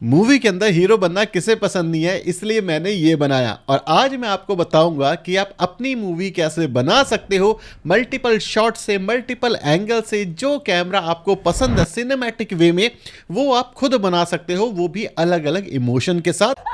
Movie के अंदर hero बनना किसे पसंद नहीं है, इसलिए मैंने ये बनाया। और आज मैं आपको बताऊंगा कि आप अपनी मूवी कैसे बना सकते हो मल्टीपल शॉट से, मल्टीपल एंगल से। जो कैमरा आपको पसंद है सिनेमैटिक वे में, वो आप खुद बना सकते हो, वो भी अलग अलग इमोशन के साथ।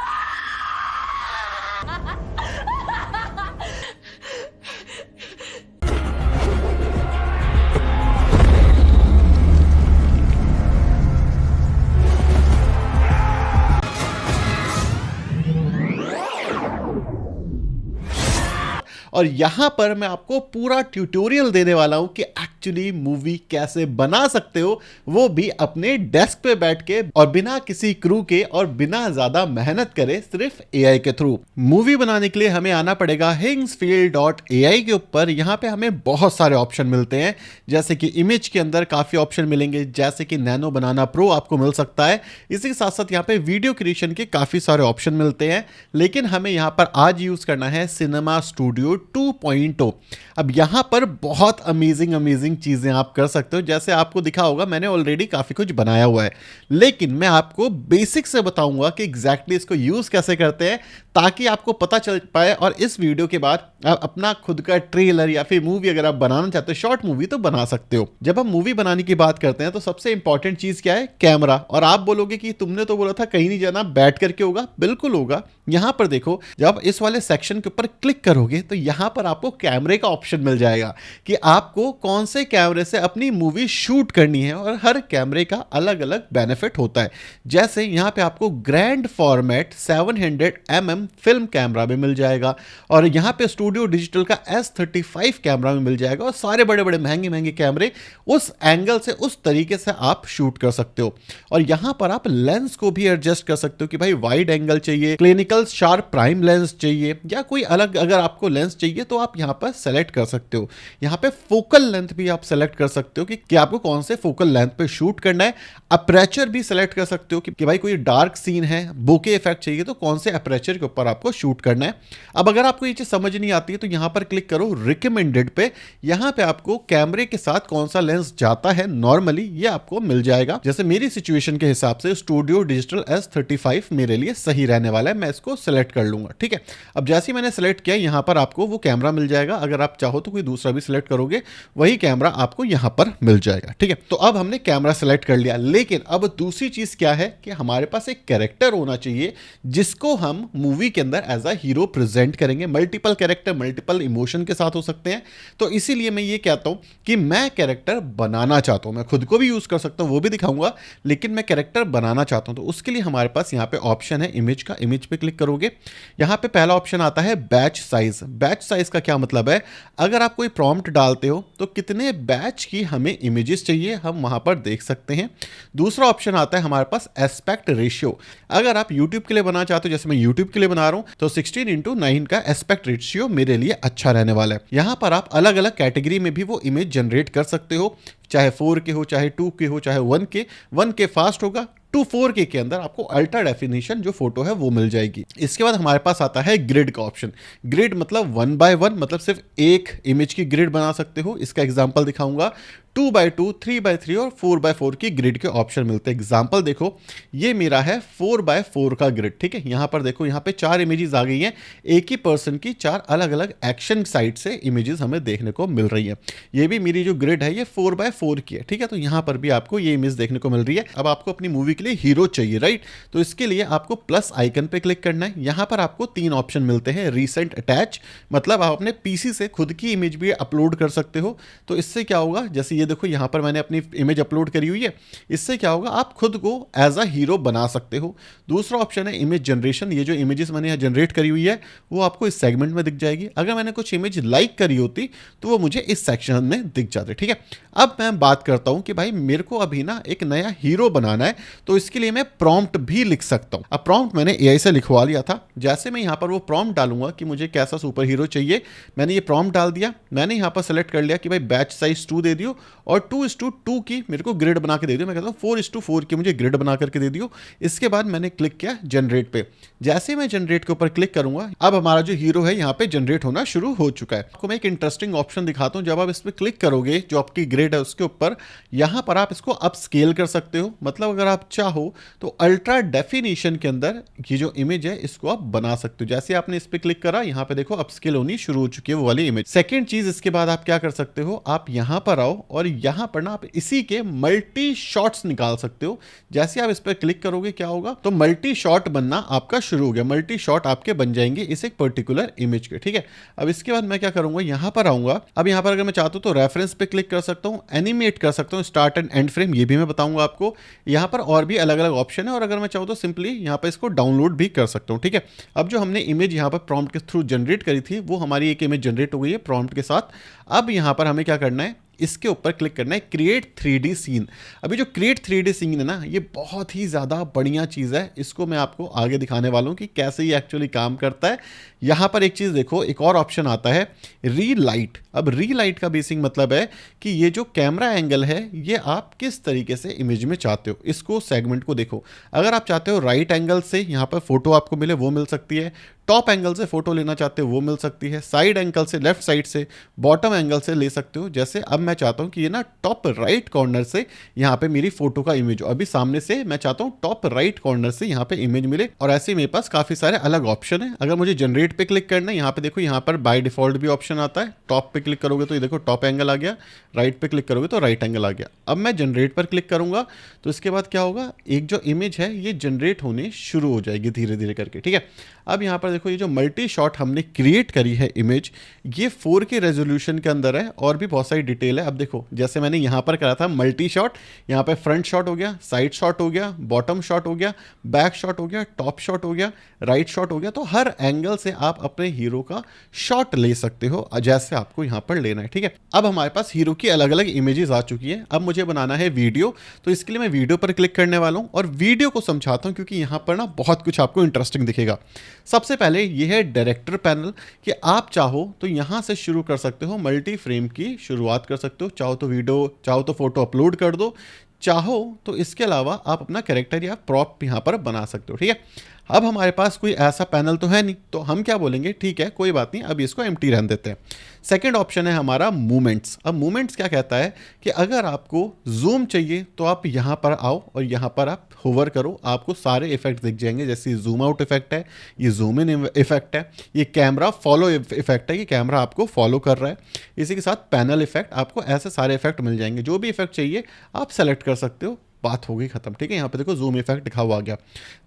और यहां पर मैं आपको पूरा ट्यूटोरियल देने वाला हूं कि एक्चुअली मूवी कैसे बना सकते हो, वो भी अपने डेस्क पे बैठ के और बिना किसी क्रू के और बिना ज्यादा मेहनत करे, सिर्फ एआई के थ्रू। मूवी बनाने के लिए हमें आना पड़ेगा hingsfield.ai के ऊपर। यहां पे हमें बहुत सारे ऑप्शन मिलते हैं, जैसे कि इमेज के अंदर काफी ऑप्शन मिलेंगे, जैसे कि नैनो बनाना प्रो आपको मिल सकता है। इसी के साथ साथ यहाँ पे वीडियो क्रिएशन के काफी सारे ऑप्शन मिलते हैं, लेकिन हमें यहाँ पर आज यूज करना है सिनेमा स्टूडियो 2.0। अब यहां पर बहुत अमेजिंग चीजें आप कर सकते हो। जैसे आपको दिखा होगा, मैंने ऑलरेडी काफी कुछ बनाया हुआ है, लेकिन मैं आपको बेसिक से बताऊंगा कि एग्जैक्टली इसको यूज कैसे करते हैं, ताकि आपको पता चल पाए। और इस वीडियो के बाद आप अपना खुद का ट्रेलर या फिर मूवी अगर आप बनाना चाहते हो, शॉर्ट मूवी, तो बना सकते हो। जब हम मूवी बनाने की बात करते हैं तो सबसे इंपॉर्टेंट चीज क्या है? कैमरा। और आप बोलोगे कि तुमने तो बोला था कहीं नहीं जाना, बैठ करके होगा। बिल्कुल होगा। यहां पर देखो, जब इस वाले सेक्शन के ऊपर क्लिक करोगे तो यहां पर आपको कैमरे का ऑप्शन मिल जाएगा कि आपको कौन से कैमरे से अपनी मूवी शूट करनी है, और हर कैमरे का अलग अलग बेनिफिट होता है। जैसे यहां पे आपको grand format 700mm film camera भी मिल जाएगा, और यहां पे स्टूडियो डिजिटल का S35 कैमरा भी मिल जाएगा, और सारे बड़े बड़े महंगे कैमरे उस एंगल से, उस तरीके से आप शूट कर सकते हो। और यहां पर आप लेंस को भी एडजस्ट कर सकते हो कि भाई वाइड एंगल चाहिए, क्लिनिकल शार्प प्राइम लेंस चाहिए, या कोई अलग अगर आपको लेंस चाहिए तो आप यहां पर सेलेक्ट कर सकते हो। यहां पे फोकल लेंथ भी आप सेलेक्ट कर सकते हो कि आपको कौन से फोकल लेंथ पे शूट करना है। अपर्चर भी सेलेक्ट कर सकते हो कि भाई कोई डार्क सीन है, बोके इफेक्ट चाहिए, तो कौन से अपर्चर के ऊपर आपको शूट करना है। अब अगर आपको ये चीज समझ नहीं आती है तो यहां पर क्लिक करो रिकमेंडेड पे। यहां पे आपको कैमरे के साथ कौन सा लेंस जाता है नॉर्मली, ये आपको मिल जाएगा। जैसे मेरी सिचुएशन के हिसाब से स्टूडियो डिजिटल S35 मेरे लिए सही रहने वाला है, मैं इसको सेलेक्ट कर लूंगा। ठीक है, अब जैसे ही मैंने सेलेक्ट किया, यहां पर आपको वो कैमरा मिल जाएगा। अगर आप चाहो तो कोई दूसरा भी सिलेक्ट करोगे, वही कैमरा आपको यहां पर मिल जाएगा। ठीक है, तो अब हमने कैमरा सेलेक्ट कर लिया, लेकिन अब दूसरी चीज क्या है कि हमारे पास एक कैरेक्टर होना चाहिए जिसको हम मूवी के अंदर एज अ हीरो प्रेजेंट करेंगे। मल्टीपल कैरेक्टर मल्टीपल इमोशन के साथ हो सकते हैं, तो इसीलिए मैं ये कहता हूं कि मैं कैरेक्टर बनाना चाहता हूं। मैं खुद को भी यूज कर सकता हूं, वो भी दिखाऊंगा, लेकिन मैं कैरेक्टर बनाना चाहता हूं। तो उसके लिए हमारे पास यहां पे ऑप्शन है इमेज का। इमेज पे क्लिक करोगे, यहां पे पहला ऑप्शन आता है बैच साइज। बैच साइज का क्या मतलब है? अगर आप कोई प्रॉम्प्ट डालते हो तो कितने बैच की हमें इमेजेस चाहिए, हम वहां पर देख सकते हैं। दूसरा ऑप्शन आता है हमारे पास एस्पेक्ट रेशियो। अगर आप YouTube के लिए बनाना चाहते हो, जैसे मैं YouTube के लिए बना रहा हूं, तो 16:9 का एस्पेक्ट रेशियो मेरे लिए अच्छा रहने वाला है। यहां पर आप अलग अलग कैटेगरी में भी वो इमेज जनरेट कर सकते हो, चाहे 4K हो, चाहे 2K हो, चाहे 1K। 1K फास्ट होगा, 4K के अंदर आपको अल्ट्रा डेफिनेशन जो फोटो है वो मिल जाएगी। इसके बाद हमारे पास आता है ग्रिड का ऑप्शन। ग्रिड मतलब 1x1, मतलब सिर्फ एक इमेज की ग्रिड बना सकते हो। इसका एग्जांपल दिखाऊंगा। 2x2, 3x3 और 4x4 की ग्रिड के ऑप्शन मिलते हैं। एग्जांपल देखो, ये मेरा है 4x4 का ग्रिड। ठीक है, यहां पर देखो, यहां पे 4 इमेजेस आ गई हैं। एक ही पर्सन की 4 अलग अलग एक्शन साइड से इमेजेस हमें देखने को मिल रही है। ये भी मेरी जो ग्रिड है ये 4x4 की है। ठीक है, तो यहां पर भी आपको ये इमेज देखने को मिल रही है। अब आपको अपनी मूवी के लिए हीरो चाहिए, राइट? तो इसके लिए आपको प्लस आइकन पे क्लिक करना है। यहां पर आपको 3 ऑप्शन मिलते हैं। रीसेंट अटैच, मतलब आप अपने पीसी से खुद की इमेज भी अपलोड कर सकते हो। तो इससे क्या होगा, जैसे ये देखो, यहां पर मैंने अपनी इमेज अपलोड करी हुई है। इससे क्या होगा, आप खुद को एज अ हीरो बना सकते हो। दूसरा ऑप्शन है इमेज जनरेशन। ये जो इमेजेस मैंने यहां जनरेट करी हुई है वो आपको इस सेगमेंट में दिख जाएगी। अगर मैंने कुछ इमेज लाइक करी होती तो वो मुझे इस सेक्शन में दिख जाते। ठीक है, अब मैं बात करता हूं कि भाई मेरे को अभी ना एक नया हीरो बनाना है, तो इसके लिए मैं प्रॉम्प्ट भी लिख सकता हूं। अब प्रॉम्प्ट मैंने एआई से लिखवा लिया था। जैसे मैं यहां पर वो प्रॉम्प्ट डालूंगा कि मुझे कैसा सुपर हीरो चाहिए, मैंने ये प्रॉम्प्ट डाल दिया। मैंने यहां पर सेलेक्ट कर लिया कि भाई बैच साइज 2 दे दियो, और 2:2 की मेरे को ग्रिड बना के दे दियो। मैं कहता हूँ 4:4 की मुझे ग्रिड बना करके दे दियो। इसके बाद मैंने क्लिक किया जनरेट पे। जैसे मैं जनरेट के ऊपर क्लिक करूंगा, अब हमारा जो हीरो है यहाँ पे जनरेट होना शुरू हो चुका है। आपको मैं एक इंटरेस्टिंग ऑप्शन दिखाता हूँ। जब आप इस पर क्लिक करोगे, जो आपकी ग्रिड है उसके ऊपर, यहाँ पर आप इसको अप स्केल कर सकते हो। मतलब अगर आप चाहो तो अल्ट्रा डेफिनेशन के अंदर ये जो इमेज है इसको आप बना सकते हो। जैसे आपने इस पे क्लिक करा, यहाँ पे देखो अप स्केल होनी शुरू हो चुकी है वो वाली इमेज। सेकेंड चीज, इसके बाद आप क्या कर सकते हो, आप यहाँ पर आओ और यहाँ पर ना आप इसी के मल्टी शॉट्स निकाल सकते हो। जैसे आप इस पर क्लिक करोगे क्या होगा, तो मल्टी शॉट बनना आपका शुरू हो गया। मल्टी शॉट आपके बन जाएंगे इस एक पर्टिकुलर इमेज के, ठीक है। अब इसके बाद मैं क्या करूंगा, यहाँ पर आऊंगा। अब यहाँ पर अगर मैं चाहता हूँ तो रेफरेंस पे क्लिक कर सकता हूँ, एनिमेट कर सकता हूँ, स्टार्ट एंड एंड फ्रेम, ये भी मैं बताऊंगा आपको। यहाँ पर और भी अलग अलग ऑप्शन है, और अगर मैं चाहूँ तो सिंपली यहाँ पर इसको डाउनलोड भी कर सकता हूँ, ठीक है। अब जो हमने इमेज यहाँ पर प्रॉम्प्ट के थ्रू जनरेट करी थी, वो हमारी एक इमेज जनरेट हो गई है प्रॉम्प्ट के साथ। अब यहाँ पर हमें क्या करना है, इसके ऊपर क्लिक करना है क्रिएट 3D सीन। अभी जो क्रिएट 3D सीन है ना, ये बहुत ही ज़्यादा बढ़िया चीज़ है। इसको मैं आपको आगे दिखाने वाला हूँ कि कैसे ये एक्चुअली काम करता है। यहाँ पर एक चीज़ देखो, एक और ऑप्शन आता है रीलाइट। अब रीलाइट का बेसिक मतलब है कि ये जो कैमरा एंगल है, ये आप किस तरीके से इमेज में चाहते हो, इसको सेगमेंट को देखो। अगर आप चाहते हो राइट एंगल से यहाँ पर फोटो आपको मिले, वो मिल सकती है। टॉप एंगल से फोटो लेना चाहते हो वो मिल सकती है। साइड एंगल से, लेफ्ट साइड से, बॉटम एंगल से ले सकते हो। जैसे अब मैं चाहता हूं कि ये ना टॉप राइट कॉर्नर से यहाँ पे मेरी फोटो का इमेज हो। अभी सामने से मैं चाहता हूँ टॉप राइट कॉर्नर से यहाँ पे इमेज मिले, और ऐसे मेरे पास काफी सारे अलग ऑप्शन है। अगर मुझे जनरेट पे क्लिक करना है, यहाँ पे देखो, यहाँ पर बाय डिफॉल्ट भी ऑप्शन आता है। टॉप पे क्लिक करोगे तो ये देखो टॉप एंगल आ गया, राइट पे क्लिक करोगे तो राइट एंगल आ गया। अब मैं जनरेट पर क्लिक करूंगा तो इसके बाद क्या होगा, एक जो इमेज है ये जनरेट होने शुरू हो जाएगी धीरे धीरे करके, ठीक है। अब यहाँ पर देखो, ये जो मल्टी शॉट हमने क्रिएट करी है इमेज, ये 4K रेजोल्यूशन के अंदर है, और भी बहुत सारी डिटेल है। अब देखो, जैसे मैंने यहाँ पर करा था मल्टी शॉट, यहाँ पे फ्रंट शॉट हो गया, साइड शॉट हो गया, बॉटम शॉट हो गया, बैक शॉट हो गया, टॉप शॉट हो गया, राइट शॉट हो गया। तो हर एंगल से आप अपने हीरो का शॉट ले सकते हो जैसे आपको यहाँ पर लेना है, ठीक है। अब हमारे पास हीरो की अलग अलग इमेजेस आ चुकी है। अब मुझे बनाना है वीडियो, तो इसके लिए मैं वीडियो पर क्लिक करने वाला हूँ और वीडियो को समझाता हूँ, क्योंकि यहाँ पर ना बहुत कुछ आपको इंटरेस्टिंग दिखेगा। सबसे पहले ये है डायरेक्टर पैनल, कि आप चाहो तो यहाँ से शुरू कर सकते हो, मल्टी फ्रेम की शुरुआत कर सकते हो। चाहो तो वीडियो, चाहो तो फोटो अपलोड कर दो, चाहो तो इसके अलावा आप अपना कैरेक्टर या प्रॉप यहाँ पर बना सकते हो, ठीक है। अब हमारे पास कोई ऐसा पैनल तो है नहीं, तो हम क्या बोलेंगे, ठीक है कोई बात नहीं, अब इसको एम्प्टी रहने देते हैं। सेकंड ऑप्शन है हमारा मूवमेंट्स। अब मूवमेंट्स क्या कहता है कि अगर आपको जूम चाहिए तो आप यहाँ पर आओ और यहाँ पर आप होवर करो, आपको सारे इफेक्ट दिख जाएंगे। जैसे जूम आउट इफेक्ट है, ये जूम इन इफेक्ट है, ये कैमरा फॉलो इफेक्ट है, ये कैमरा आपको फॉलो कर रहा है। इसी के साथ पैनल इफेक्ट, आपको ऐसे सारे इफेक्ट मिल जाएंगे। जो भी इफेक्ट चाहिए आप सेलेक्ट कर सकते हो, बात हो गई खत्म, ठीक है। यहाँ पे देखो जूम इफेक्ट लिखा हुआ आ गया।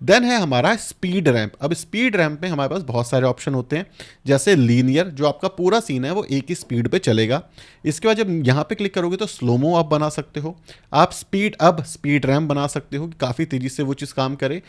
देन है हमारा स्पीड रैंप। अब स्पीड रैंप में हमारे पास बहुत सारे ऑप्शन होते हैं, जैसे लीनियर, जो आपका पूरा सीन है वो एक ही स्पीड पे चलेगा। इसके बाद जब यहाँ पे क्लिक करोगे तो स्लोमो आप बना सकते हो। आप स्पीड रैंप बना सकते हो कि काफ़ी तेज़ी से वो चीज़ काम करे।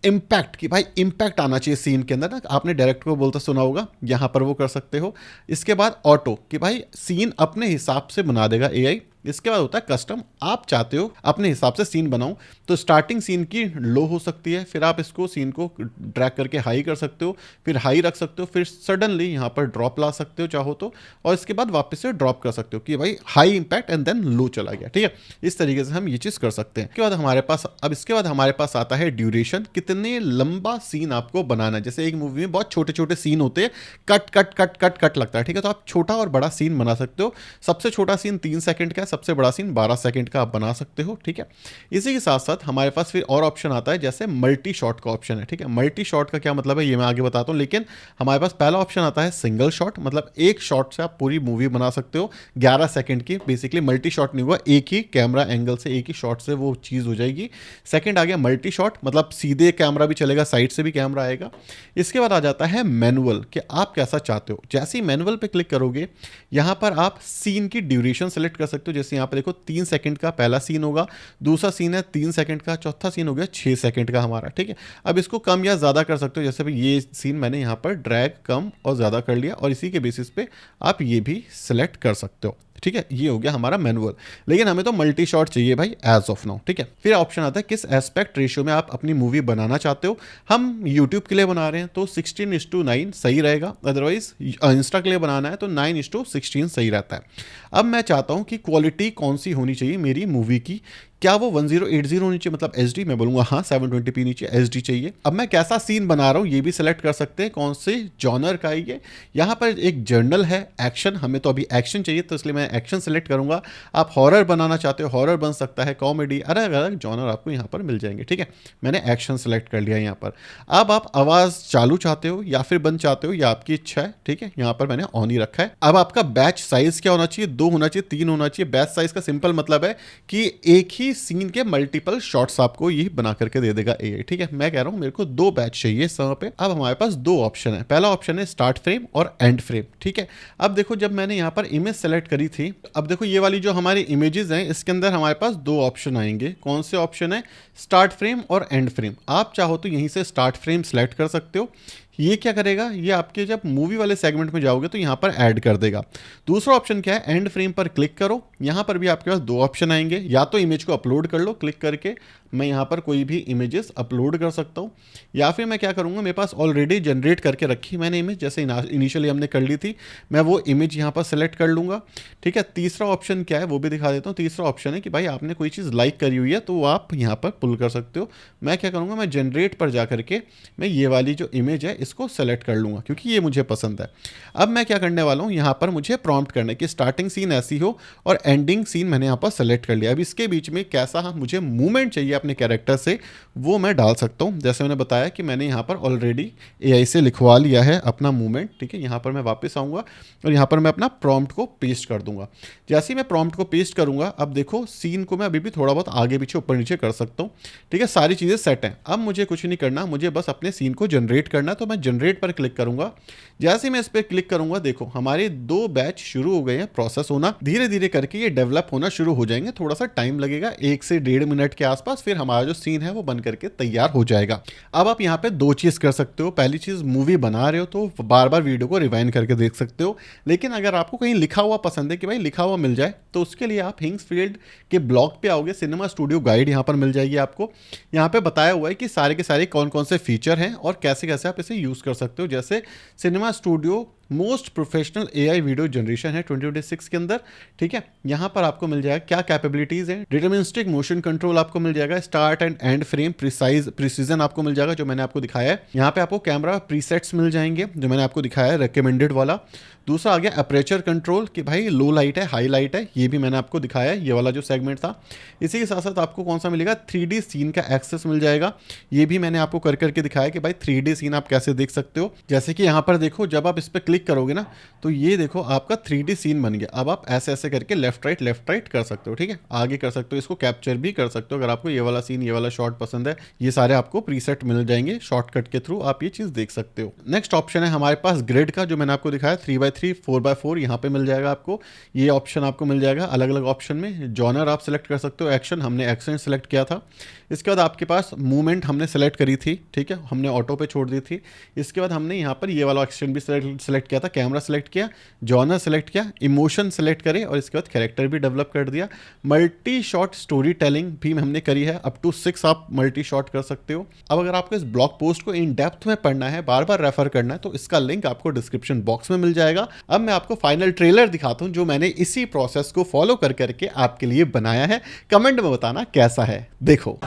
इम्पैक्ट, कि भाई इम्पैक्ट आना चाहिए सीन के अंदर ना, आपने डायरेक्टर को बोलता सुना होगा, यहाँ पर वो कर सकते हो। इसके बाद ऑटो, कि भाई सीन अपने हिसाब से बना देगा एआई। इसके बाद होता है कस्टम, आप चाहते हो अपने हिसाब से सीन बनाओ, तो स्टार्टिंग सीन की लो हो सकती है, फिर आप इसको सीन को ड्रैग करके हाई कर सकते हो, फिर हाई रख सकते हो, फिर सडनली यहाँ पर ड्रॉप ला सकते हो चाहो तो, और इसके बाद वापस से ड्रॉप कर सकते हो कि भाई high impact and then low चला गया, ठीक है। इस तरीके से हम ये चीज़ कर सकते हैं। इसके बाद हमारे पास आता है ड्यूरेशन, कितने लंबा सीन आपको बनाना है। जैसे एक मूवी में बहुत छोटे छोटे सीन होते हैं, cut cut cut cut cut लगता है, ठीक है, तो आप छोटा और बड़ा सीन बना सकते हो। सबसे छोटा सीन 3 सेकंड का, सबसे बड़ा सीन 12 सेकंड का आप बना सकते हो, ठीक है। इसी के साथ साथ हमारे पास फिर और ऑप्शन आता है, जैसे मल्टी शॉट का ऑप्शन है, ठीक है। मल्टी शॉट का क्या मतलब है ये मैं आगे बताता हूँ, लेकिन हमारे पास पहला ऑप्शन आता है सिंगल शॉट, मतलब एक शॉट से आप पूरी मूवी बना सकते हो 11 सेकंड की। बेसिकली मल्टी शॉट नहीं हुआ, एक ही कैमरा एंगल से एक ही शॉट से वो चीज़ हो जाएगी। सेकंड आ गया मल्टी शॉट, मतलब सीधे कैमरा भी चलेगा, साइड से भी कैमरा आएगा। इसके बाद आ जाता है मैनुअल, कि आप कैसा चाहते हो। जैसे ही मैनुअल पे क्लिक करोगे, यहाँ पर आप सीन की ड्यूरेशन सेलेक्ट कर सकते हो। जैसे यहाँ पे देखो 3 सेकंड का पहला सीन होगा, दूसरा सीन है 3 सेकंड का, चौथा सीन हो गया 6 सेकंड का हमारा, ठीक है। अब इसको कम या ज़्यादा कर सकते हो। जैसे भाई ये सीन मैंने यहाँ पर ड्रैग कम और ज़्यादा कर लिया, और इसी के बेसिस पे आप ये भी सिलेक्ट कर सकते हो, ठीक है, ये हो गया हमारा मैनुअल। लेकिन हमें तो मल्टी शॉट चाहिए भाई एज ऑफ नाउ, ठीक है। फिर ऑप्शन आता है किस एस्पेक्ट रेशियो में आप अपनी मूवी बनाना चाहते हो। हम यूट्यूब के लिए बना रहे हैं तो 16:9 सही रहेगा, अदरवाइज इंस्टा के लिए बनाना है तो 9:16 सही रहता है। अब मैं चाहता हूं कि क्वालिटी कौन सी होनी चाहिए मेरी मूवी की, क्या वो 1080 होनी चाहिए, मतलब एचडी, मैं बोलूंगा हाँ 720p नीचे एचडी चाहिए। अब मैं कैसा सीन बना रहा हूँ ये भी सिलेक्ट कर सकते हैं, कौन से जॉनर का है ये। यहाँ पर एक जर्नल है, एक्शन, हमें तो अभी एक्शन चाहिए तो इसलिए मैं एक्शन सेलेक्ट करूंगा। आप हॉरर बनाना चाहते हो हॉरर बन सकता है, कॉमेडी, अलग अलग जॉनर आपको यहाँ पर मिल जाएंगे, ठीक है। मैंने एक्शन सेलेक्ट कर लिया यहाँ पर। अब आप आवाज़ चालू चाहते हो या फिर बंद चाहते हो, या आपकी इच्छा है, ठीक है। यहाँ पर मैंने ऑन ही रखा है। अब आपका बैच साइज क्या होना चाहिए, 2 होना चाहिए, 3 होना चाहिए। बैच साइज का सिंपल मतलब है कि एक ही सीन के मल्टीपल शॉट्स आपको ये बना करके दे देगा एआई, ठीक है। मैं कह रहा हूं मेरे को 2 बैच चाहिए इस समय पे। अब हमारे पास 2 ऑप्शन है, पहला ऑप्शन है स्टार्ट फ्रेम और एंड फ्रेम, ठीक है। अब देखो जब मैंने यहाँ पर इमेज सेलेक्ट करी थी, अब देखो ये वाली जो हमारी इमेजेस हैं इसके अंदर हमारे पास 2 ऑप्शन आएंगे। कौन से ऑप्शन है, स्टार्ट फ्रेम और एंड फ्रेम। आप चाहो तो यहीं से स्टार्ट फ्रेम सेलेक्ट कर सकते हो। ये क्या करेगा, ये आपके जब मूवी वाले सेगमेंट में जाओगे तो यहाँ पर ऐड कर देगा। दूसरा ऑप्शन क्या है, एंड फ्रेम पर क्लिक करो। यहाँ पर भी आपके पास 2 ऑप्शन आएंगे, या तो इमेज को अपलोड कर लो, क्लिक करके मैं यहाँ पर कोई भी इमेजेस अपलोड कर सकता हूँ, या फिर मैं क्या करूँगा, मेरे पास ऑलरेडी जनरेट करके रखी मैंने इमेज, जैसे इनिशियली हमने कर ली थी, मैं वो इमेज यहाँ पर सेलेक्ट कर लूँगा, ठीक है। तीसरा ऑप्शन क्या है वो भी दिखा देता हूँ। तीसरा ऑप्शन है कि भाई आपने कोई चीज़ लाइक करी हुई है तो वो आप यहाँ पर पुल कर सकते हो। मैं क्या करूँगा, मैं जनरेट पर जा करके मैं ये वाली जो इमेज है इसको सेलेक्ट कर लूँगा, क्योंकि ये मुझे पसंद है। अब मैं क्या करने वाला हूँ, यहाँ पर मुझे प्रॉम्प्ट करना है कि स्टार्टिंग सीन ऐसी हो और एंडिंग सीन मैंने यहाँ पर सेलेक्ट कर लिया। अब इसके बीच में कैसा मुझे मूवमेंट चाहिए अपने कैरेक्टर से, वो मैं डाल सकता हूँ। जैसे मैंने बताया कि मैंने यहाँ पर ऑलरेडी एआई से लिखवा लिया है अपना मूवमेंट, ठीक है। यहाँ पर मैं वापस आऊँगा और यहाँ पर मैं अपना प्रॉम्प्ट को पेस्ट कर दूंगा। जैसे ही मैं प्रॉम्प्ट को पेस्ट करूँगा, अब देखो सीन को मैं अभी भी थोड़ा बहुत आगे पीछे ऊपर नीचे कर सकता हूँ, ठीक है। सारी चीज़ें सेट हैं। अब मुझे कुछ नहीं करना, मुझे बस अपने सीन को जनरेट करना है, तो मैं जनरेट पर क्लिक करूँगा। जैसे मैं इस पर क्लिक करूँगा, देखो हमारे 2 बैच शुरू हो गए हैं प्रोसेस होना। धीरे धीरे करके ये डेवलप होना शुरू हो जाएंगे, थोड़ा सा टाइम लगेगा, 1 से 1.5 मिनट के आसपास, फिर हमारा जो सीन है वो बन करके तैयार हो जाएगा। अब आप यहाँ पे 2 चीज़ कर सकते हो। पहली चीज़, मूवी बना रहे हो तो बार बार वीडियो को रिवाइंड करके देख सकते हो। लेकिन अगर आपको कहीं लिखा हुआ पसंद है कि भाई लिखा हुआ मिल जाए, तो उसके लिए आप हिंग्सफील्ड के ब्लॉग पे आओगे, सिनेमा स्टूडियो गाइड यहाँ पर मिल जाएगी आपको। यहाँ पे बताया हुआ है कि सारे के सारे कौन कौन से फीचर हैं और कैसे कैसे आप इसे यूज़ कर सकते हो। जैसे cinema studio most professional AI video generation है 2026 के अंदर, ठीक है। यहाँ पर आपको मिल जाएगा क्या कैपेबिलिटीज है, डिटरमिनिस्टिक मोशन कंट्रोल आपको मिल जाएगा, start and and frame precision आपको मिल जाएगा जो मैंने आपको दिखाया है। यहाँ पे आपको कैमरा प्रीसेट्स मिल जाएंगे जो मैंने आपको दिखाया है, रिकमेंडेड वाला। दूसरा आ गया अपर्चर कंट्रोल कि भाई लो लाइट है हाई लाइट है, ये भी मैंने आपको दिखाया है, ये वाला जो सेगमेंट था। इसी के साथ साथ आपको कौन सा मिलेगा, 3D सीन का एक्सेस मिल जाएगा। ये भी मैंने आपको कर करके दिखाया कि भाई 3D सीन आप कैसे देख सकते हो। जैसे कि यहाँ पर देखो, जब आप इस पर क्लिक करोगे ना तो ये देखो आपका 3D सीन बन गया। अब आप ऐसे ऐसे करके लेफ्ट राइट कर सकते हो, ठीक है। आगे कर सकते हो, इसको कैप्चर भी कर सकते हो। अगर आपको ये वाला सीन, ये वाला शॉट पसंद है, ये सारे आपको प्रीसेट मिल जाएंगे, शॉर्टकट के थ्रू आप ये चीज़ देख सकते हो। नेक्स्ट ऑप्शन है हमारे पास ग्रिड का, जो मैंने आपको दिखाया 3x3 4x4 यहाँ पे मिल जाएगा आपको। ये ऑप्शन आपको मिल जाएगा अलग अलग ऑप्शन में। जॉनर आप सेलेक्ट कर सकते हो, एक्शन हमने एक्शन सेलेक्ट किया था। इसके बाद आपके पास मूवमेंट हमने सेलेक्ट करी थी, ठीक है, हमने ऑटो पे छोड़ दी थी। इसके बाद हमने यहाँ पर ये वाला एक्शन भी सेलेक्ट किया था, कैमरा सेलेक्ट किया, जॉनर सेलेक्ट किया, इमोशन सेलेक्ट करे और इसके बाद कैरेक्टर भी डेवलप कर दिया। मल्टी शॉट स्टोरी टेलिंग भी हमने करी है, अप टू 6 आप मल्टी शॉट कर सकते हो। अब अगर आपको इस ब्लॉग पोस्ट को इन डेप्थ में पढ़ना है, बार बार रेफर करना है, तो इसका लिंक आपको डिस्क्रिप्शन बॉक्स में मिल जाएगा। अब मैं आपको फाइनल ट्रेलर दिखाता हूं जो मैंने इसी प्रोसेस को फॉलो कर करके आपके लिए बनाया है। कमेंट में बताना कैसा है, देखो।